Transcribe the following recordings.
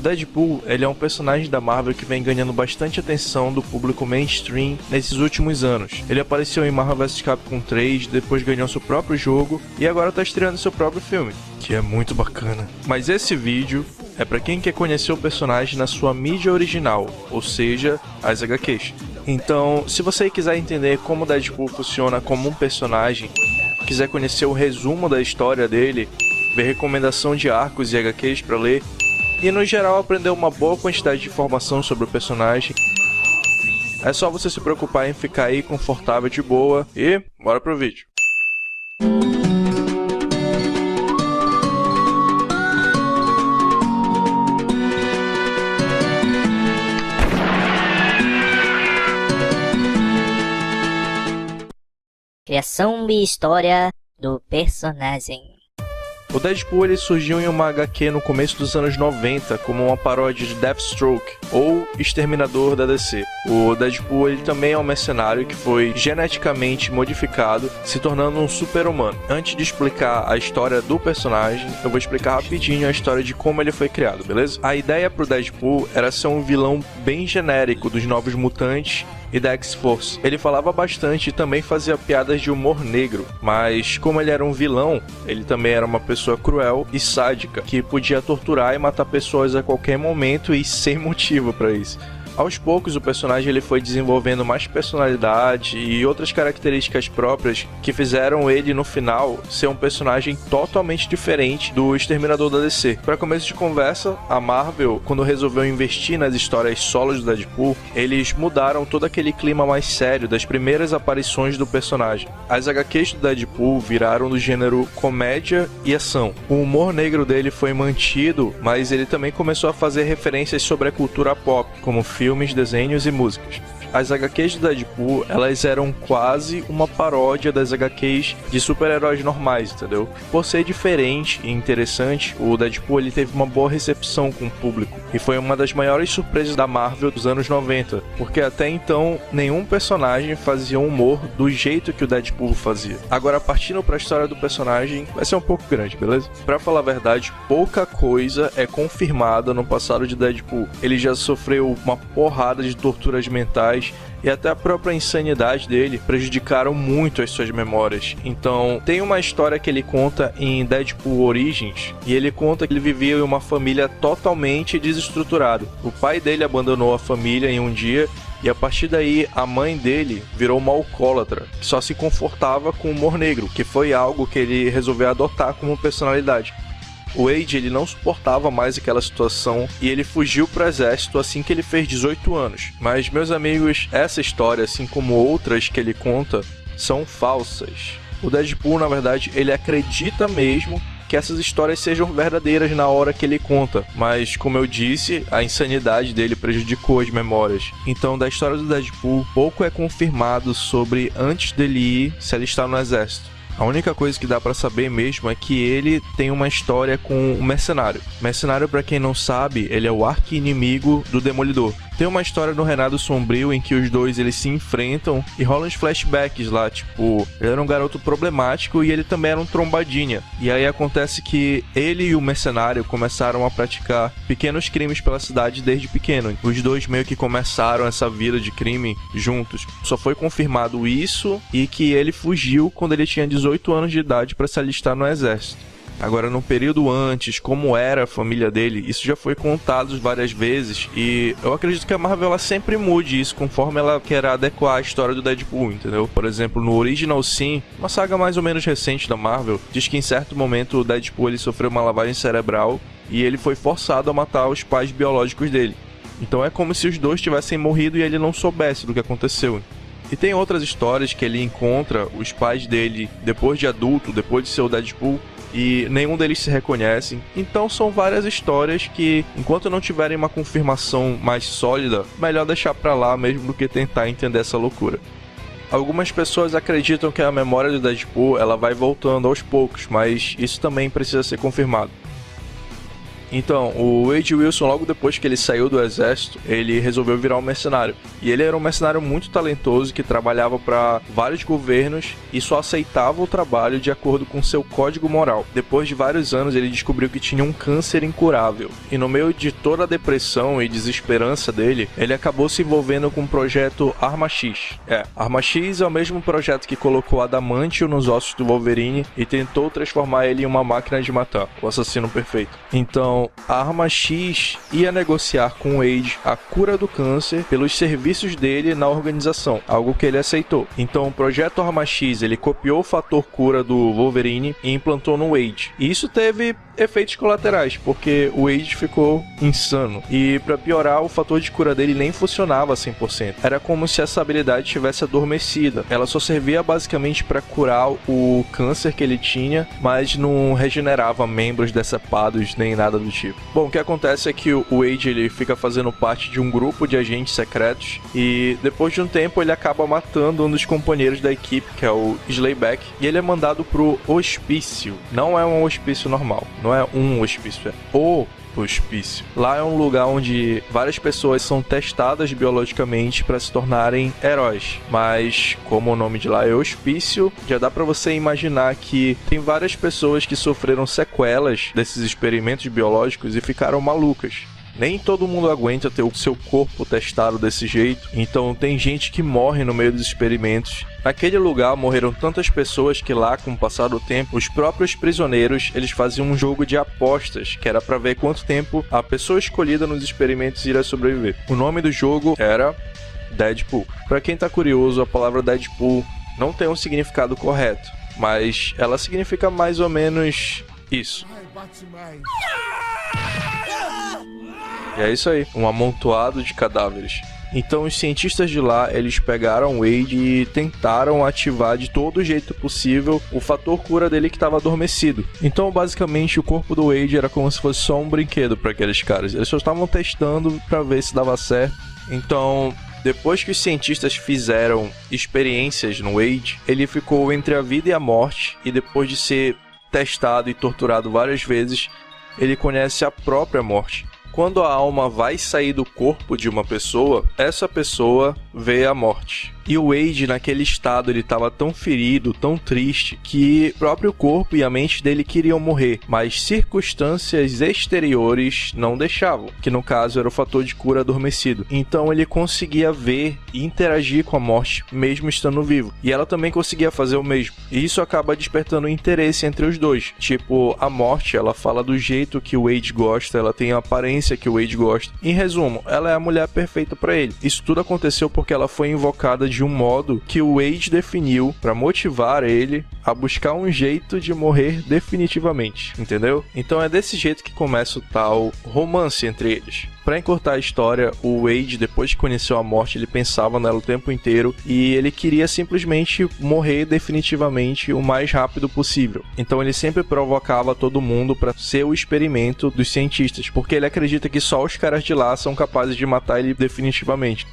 Deadpool, ele é um personagem da Marvel que vem ganhando bastante atenção do público mainstream nesses últimos anos. Ele apareceu em Marvel vs Capcom 3, depois ganhou seu próprio jogo e agora tá estreando seu próprio filme, que é muito bacana. Mas esse vídeo é pra quem quer conhecer o personagem na sua mídia original, ou seja, as HQs. Então, se você quiser entender como Deadpool funciona como um personagem, quiser conhecer o resumo da história dele, ver recomendação de arcos e HQs pra ler, e no geral aprender uma boa quantidade de informação sobre o personagem, é só você se preocupar em ficar aí confortável de boa e bora pro vídeo. Criação e história do personagem. O Deadpool ele surgiu em uma HQ no começo dos anos 90 como uma paródia de Deathstroke, ou Exterminador da DC. O Deadpool ele também é um mercenário que foi geneticamente modificado, se tornando um super-humano. Antes de explicar a história do personagem, eu vou explicar rapidinho a história de como ele foi criado, beleza? A ideia pro Deadpool era ser um vilão bem genérico dos Novos Mutantes e da X-Force. Ele falava bastante e também fazia piadas de humor negro, mas como ele era um vilão, ele também era uma pessoa cruel e sádica, que podia torturar e matar pessoas a qualquer momento e sem motivo para isso. Aos poucos o personagem ele foi desenvolvendo mais personalidade e outras características próprias que fizeram ele no final ser um personagem totalmente diferente do Exterminador da DC. Para começo de conversa, a Marvel, quando resolveu investir nas histórias solos do Deadpool, eles mudaram todo aquele clima mais sério das primeiras aparições do personagem. As HQs do Deadpool viraram do gênero comédia e ação. O humor negro dele foi mantido, mas ele também começou a fazer referências sobre a cultura pop, como filmes, desenhos e músicas. As HQs do Deadpool, elas eram quase uma paródia das HQs de super-heróis normais, entendeu? Por ser diferente e interessante, o Deadpool ele teve uma boa recepção com o público e foi uma das maiores surpresas da Marvel dos anos 90, porque até então nenhum personagem fazia humor do jeito que o Deadpool fazia. Agora, partindo para a história do personagem, vai ser um pouco grande, beleza? Pra falar a verdade, pouca coisa é confirmada no passado de Deadpool. Ele já sofreu uma porrada de torturas mentais e até a própria insanidade dele prejudicaram muito as suas memórias. Então, tem uma história que ele conta em Deadpool Origins, e ele conta que ele vivia em uma família totalmente desestruturada. O pai dele abandonou a família em um dia, e a partir daí a mãe dele virou uma alcoólatra, que só se confortava com o humor negro, que foi algo que ele resolveu adotar como personalidade. O Wade ele não suportava mais aquela situação e ele fugiu para o exército assim que ele fez 18 anos. Mas, meus amigos, essa história, assim como outras que ele conta, são falsas. O Deadpool, na verdade, ele acredita mesmo que essas histórias sejam verdadeiras na hora que ele conta, mas, como eu disse, a insanidade dele prejudicou as memórias. Então, da história do Deadpool, pouco é confirmado sobre antes dele ir se alistar no exército. A única coisa que dá pra saber mesmo é que ele tem uma história com o Mercenário. Mercenário, pra quem não sabe, ele é o arqui-inimigo do Demolidor. Tem uma história no Reinado Sombrio em que os dois eles se enfrentam e rolam uns flashbacks lá, tipo, ele era um garoto problemático e ele também era um trombadinha. E aí acontece que ele e o Mercenário começaram a praticar pequenos crimes pela cidade desde pequeno. Os dois meio que começaram essa vida de crime juntos. Só foi confirmado isso e que ele fugiu quando ele tinha 18 anos de idade para se alistar no exército. Agora, no período antes, como era a família dele, isso já foi contado várias vezes e eu acredito que a Marvel ela sempre mude isso conforme ela quer adequar a história do Deadpool, entendeu? Por exemplo, no Original Sin, uma saga mais ou menos recente da Marvel, diz que em certo momento o Deadpool ele sofreu uma lavagem cerebral e ele foi forçado a matar os pais biológicos dele. Então é como se os dois tivessem morrido e ele não soubesse do que aconteceu. E tem outras histórias que ele encontra os pais dele depois de adulto, depois de ser o Deadpool, e nenhum deles se reconhecem. Então são várias histórias que, enquanto não tiverem uma confirmação mais sólida, melhor deixar pra lá mesmo do que tentar entender essa loucura. Algumas pessoas acreditam que a memória do Deadpool ela vai voltando aos poucos, mas isso também precisa ser confirmado. Então, o Wade Wilson, logo depois que ele saiu do exército, ele resolveu virar um mercenário. E ele era um mercenário muito talentoso que trabalhava para vários governos e só aceitava o trabalho de acordo com seu código moral. Depois de vários anos, ele descobriu que tinha um câncer incurável. E no meio de toda a depressão e desesperança dele, ele acabou se envolvendo com o projeto Arma X. Arma X é o mesmo projeto que colocou adamantio nos ossos do Wolverine e tentou transformar ele em uma máquina de matar, o assassino perfeito. Então, a Arma X ia negociar com o Wade a cura do câncer pelos serviços dele na organização, algo que ele aceitou. Então, o projeto Arma X, ele copiou o fator cura do Wolverine e implantou no Wade. E isso teve efeitos colaterais, porque o Wade ficou insano. E para piorar, o fator de cura dele nem funcionava 100%. Era como se essa habilidade tivesse adormecida. Ela só servia basicamente para curar o câncer que ele tinha, mas não regenerava membros decepados nem nada do tipo. Bom, o que acontece é que o Wade ele fica fazendo parte de um grupo de agentes secretos e depois de um tempo ele acaba matando um dos companheiros da equipe, que é o Slayback, e ele é mandado pro hospício. Não é um hospício normal, não é um hospício, é o hospício. Lá é um lugar onde várias pessoas são testadas biologicamente para se tornarem heróis. Mas como o nome de lá é hospício, já dá para você imaginar que tem várias pessoas que sofreram sequelas desses experimentos biológicos e ficaram malucas. Nem todo mundo aguenta ter o seu corpo testado desse jeito, então tem gente que morre no meio dos experimentos. Naquele lugar morreram tantas pessoas que lá, com o passar do tempo, os próprios prisioneiros, eles faziam um jogo de apostas, que era para ver quanto tempo a pessoa escolhida nos experimentos iria sobreviver. O nome do jogo era Deadpool. Para quem tá curioso, a palavra Deadpool não tem um significado correto, mas ela significa mais ou menos isso. E é isso aí, um amontoado de cadáveres. Então os cientistas de lá, eles pegaram o Wade e tentaram ativar de todo jeito possível o fator cura dele que estava adormecido. Então basicamente o corpo do Wade era como se fosse só um brinquedo para aqueles caras. Eles só estavam testando para ver se dava certo. Então, depois que os cientistas fizeram experiências no Wade, ele ficou entre a vida e a morte, e depois de ser testado e torturado várias vezes, ele conhece a própria morte. Quando a alma vai sair do corpo de uma pessoa, essa pessoa vê a morte. E o Wade, naquele estado, ele estava tão ferido, tão triste, que o próprio corpo e a mente dele queriam morrer, mas circunstâncias exteriores não deixavam, que no caso era o fator de cura adormecido. Então ele conseguia ver e interagir com a morte, mesmo estando vivo. E ela também conseguia fazer o mesmo. E isso acaba despertando interesse entre os dois. Tipo, a morte, ela fala do jeito que o Wade gosta, ela tem a aparência que o Wade gosta. Em resumo, ela é a mulher perfeita para ele. Isso tudo aconteceu porque ela foi invocada de um modo que o Wade definiu para motivar ele a buscar um jeito de morrer definitivamente, entendeu? Então é desse jeito que começa o tal romance entre eles. Para encurtar a história, o Wade, depois que conheceu a morte, ele pensava nela o tempo inteiro e ele queria simplesmente morrer definitivamente o mais rápido possível. Então ele sempre provocava todo mundo para ser o experimento dos cientistas, porque ele acredita que só os caras de lá são capazes de matar ele definitivamente.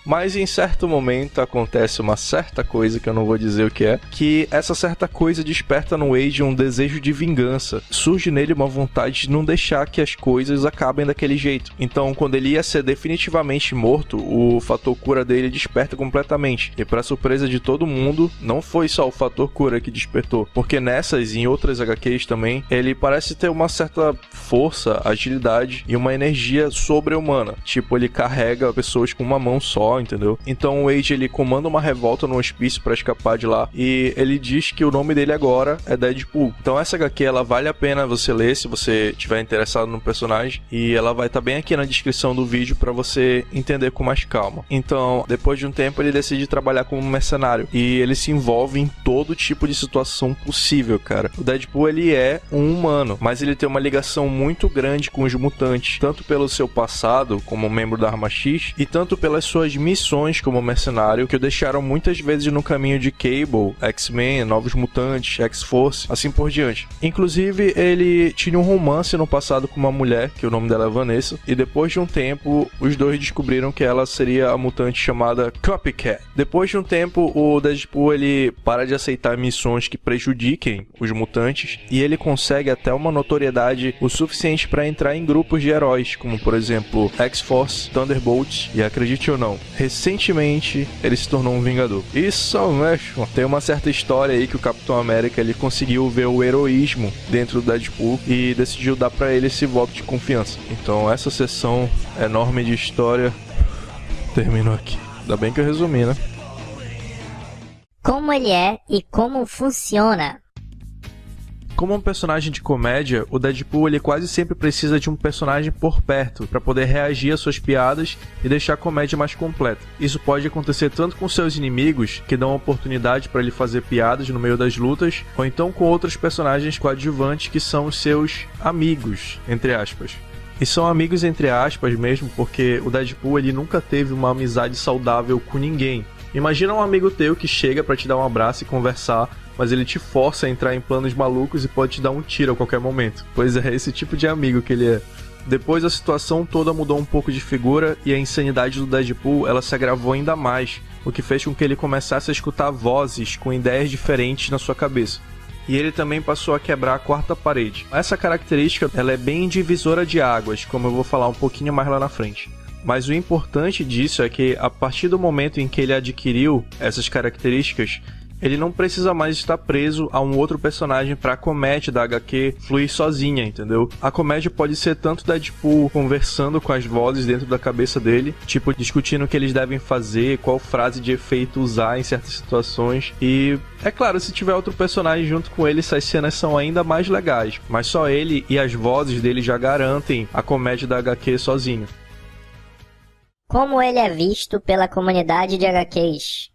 Mas em certo momento acontece uma certa coisa, que eu não vou dizer o que é, que essa certa coisa desperta no Wade um desejo de vingança. Surge nele uma vontade de não deixar que as coisas acabem daquele jeito. Então, quando ele ia ser definitivamente morto, o fator cura dele desperta completamente. E para surpresa de todo mundo, não foi só o fator cura que despertou, porque nessas e em outras HQs também, ele parece ter uma certa força, agilidade e uma energia sobre-humana. Tipo, ele carrega pessoas com uma mão só, entendeu? Então o Wade, ele comanda uma revolta no hospício para escapar de lá e ele diz que o nome dele agora é Deadpool. Então essa HQ, ela vale a pena você ler se você estiver interessado no personagem, e ela vai estar bem aqui na descrição do vídeo para você entender com mais calma. Então, depois de um tempo, ele decide trabalhar como mercenário e ele se envolve em todo tipo de situação possível, cara. O Deadpool, ele é um humano, mas ele tem uma ligação muito grande com os mutantes, tanto pelo seu passado como membro da Arma X e tanto pelas suas missões como mercenário que o deixaram muitas vezes no caminho de Cable, X-Men, Novos Mutantes, X-Force, assim por diante. Inclusive, ele tinha um romance no passado com uma mulher, que o nome dela é Vanessa, e depois de um tempo, os dois descobriram que ela seria a mutante chamada Copycat. Depois de um tempo, o Deadpool ele para de aceitar missões que prejudiquem os mutantes, e ele consegue até uma notoriedade o suficiente para entrar em grupos de heróis, como por exemplo X-Force, Thunderbolts, e acredite ou não, recentemente ele se tornou um Vingador. Isso mesmo! Tem uma certa história aí que o Capitão América ele conseguiu ver o heroísmo dentro do Deadpool e decidiu dar para ele esse voto de confiança. Então essa sessão enorme de história terminou aqui. Ainda bem que eu resumi, né? Como ele é e como funciona. Como um personagem de comédia, o Deadpool ele quase sempre precisa de um personagem por perto para poder reagir às suas piadas e deixar a comédia mais completa. Isso pode acontecer tanto com seus inimigos, que dão oportunidade para ele fazer piadas no meio das lutas, ou então com outros personagens coadjuvantes que são os seus amigos, entre aspas. E são amigos entre aspas mesmo, porque o Deadpool ele nunca teve uma amizade saudável com ninguém. Imagina um amigo teu que chega para te dar um abraço e conversar, mas ele te força a entrar em planos malucos e pode te dar um tiro a qualquer momento. Pois é, esse tipo de amigo que ele é. Depois a situação toda mudou um pouco de figura e a insanidade do Deadpool ela se agravou ainda mais, o que fez com que ele começasse a escutar vozes com ideias diferentes na sua cabeça. E ele também passou a quebrar a quarta parede. Essa característica ela é bem divisora de águas, como eu vou falar um pouquinho mais lá na frente. Mas o importante disso é que, a partir do momento em que ele adquiriu essas características, ele não precisa mais estar preso a um outro personagem para a comédia da HQ fluir sozinha, entendeu? A comédia pode ser tanto Deadpool conversando com as vozes dentro da cabeça dele, tipo, discutindo o que eles devem fazer, qual frase de efeito usar em certas situações. E, é claro, se tiver outro personagem junto com ele, essas cenas são ainda mais legais. Mas só ele e as vozes dele já garantem a comédia da HQ sozinho. Como ele é visto pela comunidade de HQs.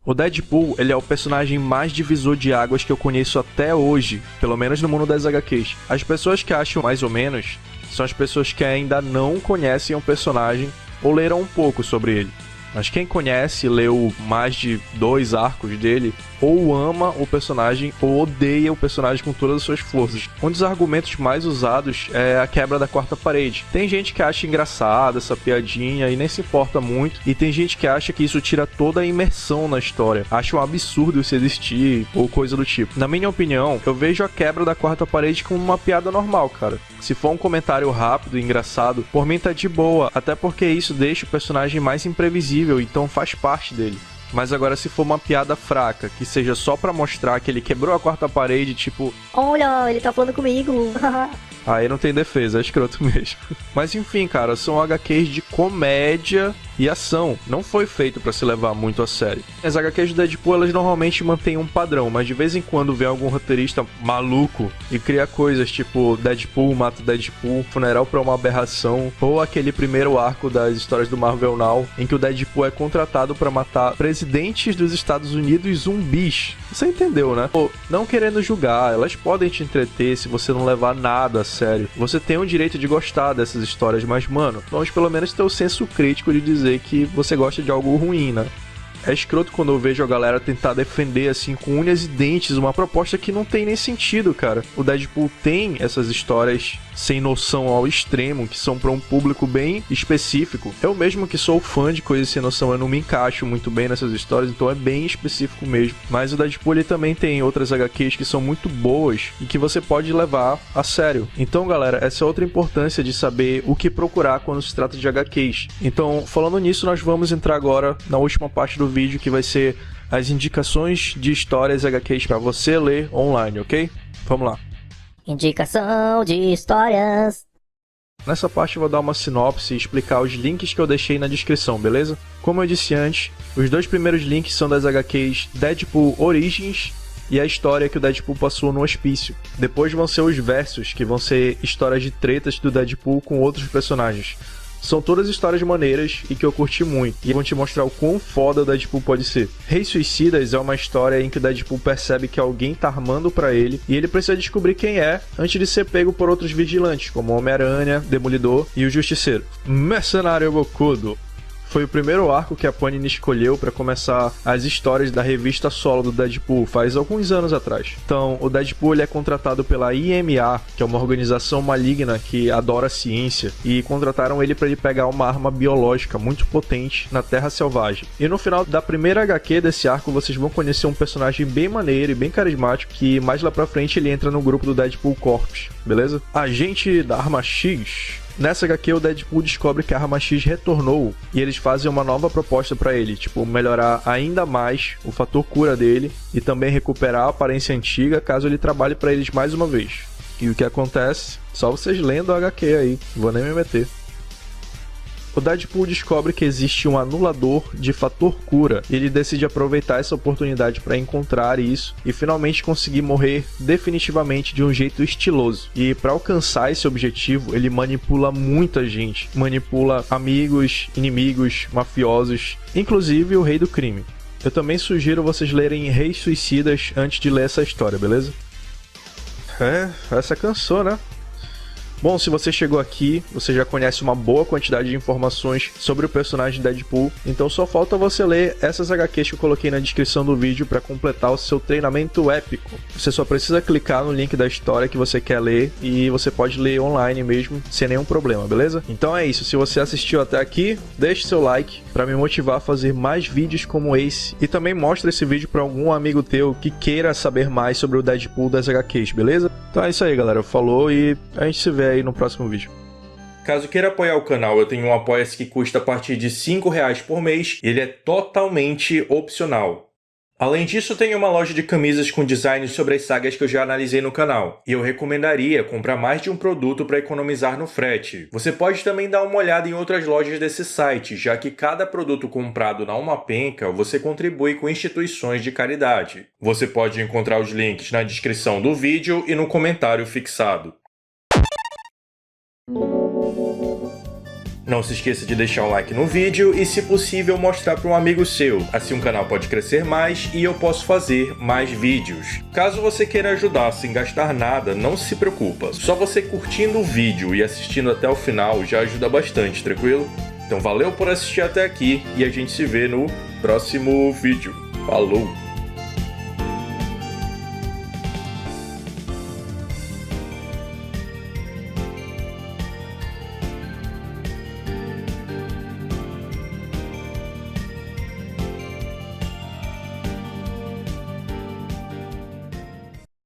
O Deadpool, ele é o personagem mais divisor de águas que eu conheço até hoje, pelo menos no mundo das HQs. As pessoas que acham mais ou menos são as pessoas que ainda não conhecem o personagem ou leram um pouco sobre ele. Mas quem conhece e leu mais de 2 arcos dele, ou ama o personagem ou odeia o personagem com todas as suas forças. Um dos argumentos mais usados é a quebra da quarta parede. Tem gente que acha engraçada essa piadinha e nem se importa muito, e tem gente que acha que isso tira toda a imersão na história. Acha um absurdo isso existir, ou coisa do tipo. Na minha opinião, eu vejo a quebra da quarta parede como uma piada normal, cara. Se for um comentário rápido e engraçado, por mim tá de boa, até porque isso deixa o personagem mais imprevisível, então faz parte dele. Mas agora se for uma piada fraca, que seja só pra mostrar que ele quebrou a quarta parede, tipo... Olha, ele tá falando comigo. Aí não tem defesa, é escroto mesmo. Mas enfim, cara, são HQs de comédia e ação. Não foi feito pra se levar muito a sério. As HQs do Deadpool, elas normalmente mantêm um padrão, mas de vez em quando vem algum roteirista maluco e cria coisas tipo Deadpool mata Deadpool, funeral pra uma aberração, ou aquele primeiro arco das histórias do Marvel Now, em que o Deadpool é contratado pra matar presidentes dos Estados Unidos zumbis. Você entendeu, né? Pô, não querendo julgar, elas podem te entreter se você não levar nada a sério. Você tem o direito de gostar dessas histórias, mas, mano, vamos pelo menos ter o senso crítico de dizer que você gosta de algo ruim, né? É escroto quando eu vejo a galera tentar defender, assim, com unhas e dentes, uma proposta que não tem nem sentido, cara. O Deadpool tem essas histórias sem noção ao extremo, que são para um público bem específico. Eu mesmo que sou fã de coisas sem noção, eu não me encaixo muito bem nessas histórias, então é bem específico mesmo. Mas o Deadpool ele também tem outras HQs que são muito boas e que você pode levar a sério. Então, galera, essa é outra importância de saber o que procurar quando se trata de HQs. Então, falando nisso, nós vamos entrar agora na última parte do vídeo, que vai ser as indicações de histórias HQs para você ler online, ok? Vamos lá. Indicação de histórias. Nessa parte eu vou dar uma sinopse e explicar os links que eu deixei na descrição, beleza? Como eu disse antes, os 2 primeiros links são das HQs Deadpool Origins e a história que o Deadpool passou no hospício. Depois vão ser os versos, que vão ser histórias de tretas do Deadpool com outros personagens. São todas histórias maneiras e que eu curti muito, e vão te mostrar o quão foda o Deadpool pode ser. Reis Suicidas é uma história em que o Deadpool percebe que alguém tá armando pra ele, e ele precisa descobrir quem é antes de ser pego por outros vigilantes, como Homem-Aranha, Demolidor e o Justiceiro. Mercenário Bocudo. foi o primeiro arco que a Panini escolheu para começar as histórias da revista solo do Deadpool faz alguns anos atrás. Então, o Deadpool ele é contratado pela IMA, que é uma organização maligna que adora ciência, e contrataram ele para ele pegar uma arma biológica muito potente na Terra Selvagem. E no final da primeira HQ desse arco, vocês vão conhecer um personagem bem maneiro e bem carismático, que mais lá pra frente ele entra no grupo do Deadpool Corps, beleza? Agente da Arma X. Nessa HQ, o Deadpool descobre que a Arma X retornou e eles fazem uma nova proposta pra ele, tipo, melhorar ainda mais o fator cura dele e também recuperar a aparência antiga caso ele trabalhe pra eles mais uma vez. E o que acontece? Só vocês lendo a HQ aí, não vou nem me meter. O Deadpool descobre que existe um anulador de fator cura e ele decide aproveitar essa oportunidade para encontrar isso e finalmente conseguir morrer definitivamente de um jeito estiloso. E para alcançar esse objetivo, ele manipula muita gente, manipula amigos, inimigos, mafiosos, inclusive o Rei do Crime. Eu também sugiro vocês lerem Reis Suicidas antes de ler essa história, beleza? Essa cansou, né? Bom, se você chegou aqui, você já conhece uma boa quantidade de informações sobre o personagem Deadpool, então só falta você ler essas HQs que eu coloquei na descrição do vídeo para completar o seu treinamento épico. Você só precisa clicar no link da história que você quer ler e você pode ler online mesmo, sem nenhum problema, beleza? Então é isso, se você assistiu até aqui, deixe seu like para me motivar a fazer mais vídeos como esse e também mostra esse vídeo para algum amigo teu que queira saber mais sobre o Deadpool das HQs, beleza? Então é isso aí, galera, falou e a gente se vê aí no próximo vídeo. Caso queira apoiar o canal, eu tenho um Apoia-se que custa a partir de R$5 por mês e ele é totalmente opcional. Além disso, tenho uma loja de camisas com designs sobre as sagas que eu já analisei no canal, e eu recomendaria comprar mais de um produto para economizar no frete. Você pode também dar uma olhada em outras lojas desse site, já que cada produto comprado na Uma Penca você contribui com instituições de caridade. Você pode encontrar os links na descrição do vídeo e no comentário fixado. Não se esqueça de deixar um like no vídeo e, se possível, mostrar para um amigo seu. Assim o canal pode crescer mais e eu posso fazer mais vídeos. Caso você queira ajudar sem gastar nada, não se preocupa. Só você curtindo o vídeo e assistindo até o final já ajuda bastante, tranquilo? Então valeu por assistir até aqui e a gente se vê no próximo vídeo. Falou!